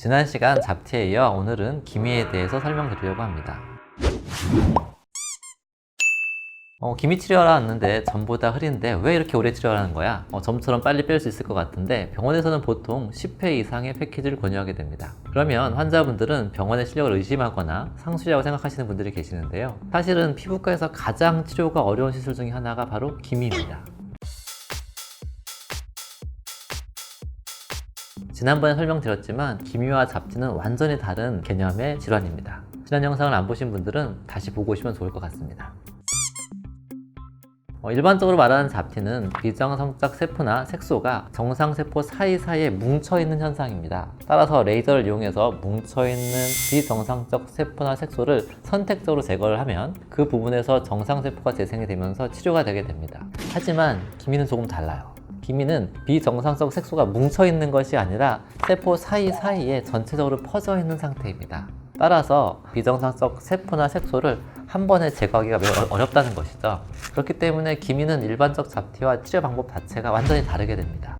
지난 시간 잡티에 이어 오늘은 기미에 대해서 설명드리려고 합니다. 기미 치료하러 왔는데 전보다 흐린데 왜 이렇게 오래 치료하라는 거야? 점처럼 빨리 뺄 수 있을 것 같은데 병원에서는 보통 10회 이상의 패키지를 권유하게 됩니다. 그러면 환자분들은 병원의 실력을 의심하거나 상술이라고 생각하시는 분들이 계시는데요. 사실은 피부과에서 가장 치료가 어려운 시술 중에 하나가 바로 기미입니다. 지난번에 설명드렸지만 기미와 잡티는 완전히 다른 개념의 질환입니다. 지난 영상을 안 보신 분들은 다시 보고 오시면 좋을 것 같습니다. 일반적으로 말하는 잡티는 비정상적 세포나 색소가 정상세포 사이사이에 뭉쳐있는 현상입니다. 따라서 레이저를 이용해서 뭉쳐있는 비정상적 세포나 색소를 선택적으로 제거를 하면 그 부분에서 정상세포가 재생이 되면서 치료가 되게 됩니다. 하지만 기미는 조금 달라요. 기미는 비정상적 색소가 뭉쳐있는 것이 아니라 세포 사이사이에 전체적으로 퍼져있는 상태입니다. 따라서 비정상적 세포나 색소를 한 번에 제거하기가 매우 어렵다는 것이죠. 그렇기 때문에 기미는 일반적 잡티와 치료 방법 자체가 완전히 다르게 됩니다.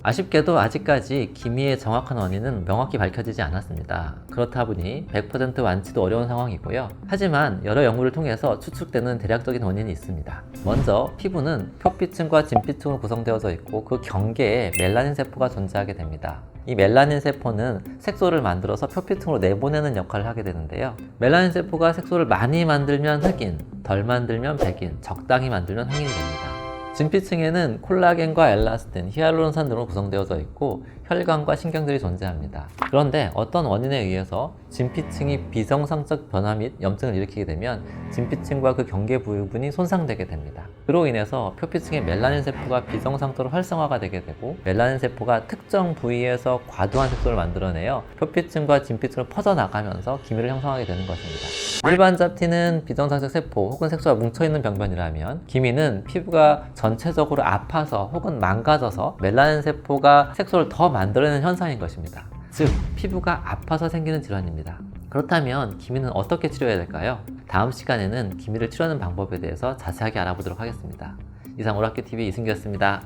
아쉽게도 아직까지 기미의 정확한 원인은 명확히 밝혀지지 않았습니다. 그렇다 보니 100% 완치도 어려운 상황이고요. 하지만 여러 연구를 통해서 추측되는 대략적인 원인이 있습니다. 먼저 피부는 표피층과 진피층으로 구성되어져 있고 그 경계에 멜라닌 세포가 존재하게 됩니다. 이 멜라닌 세포는 색소를 만들어서 표피층으로 내보내는 역할을 하게 되는데요. 멜라닌 세포가 색소를 많이 만들면 흑인, 덜 만들면 백인, 적당히 만들면 황인이 됩니다. 진피층에는 콜라겐과 엘라스틴, 히알루론산 등으로 구성되어져 있고 혈관과 신경들이 존재합니다. 그런데 어떤 원인에 의해서 진피층이 비정상적 변화 및 염증을 일으키게 되면 진피층과 그 경계 부분이 손상되게 됩니다. 그로 인해서 표피층의 멜라닌 세포가 비정상적으로 활성화가 되게 되고 멜라닌 세포가 특정 부위에서 과도한 색소를 만들어내어 표피층과 진피층으로 퍼져나가면서 기미를 형성하게 되는 것입니다. 일반 잡티는 비정상적 세포 혹은 색소가 뭉쳐있는 병변이라면 기미는 피부가 전체적으로 아파서 혹은 망가져서 멜라닌 세포가 색소를 더 만들어내는 현상인 것입니다. 즉, 피부가 아파서 생기는 질환입니다. 그렇다면 기미는 어떻게 치료해야 될까요? 다음 시간에는 기미를 치료하는 방법에 대해서 자세하게 알아보도록 하겠습니다. 이상 오락기TV 이승기였습니다.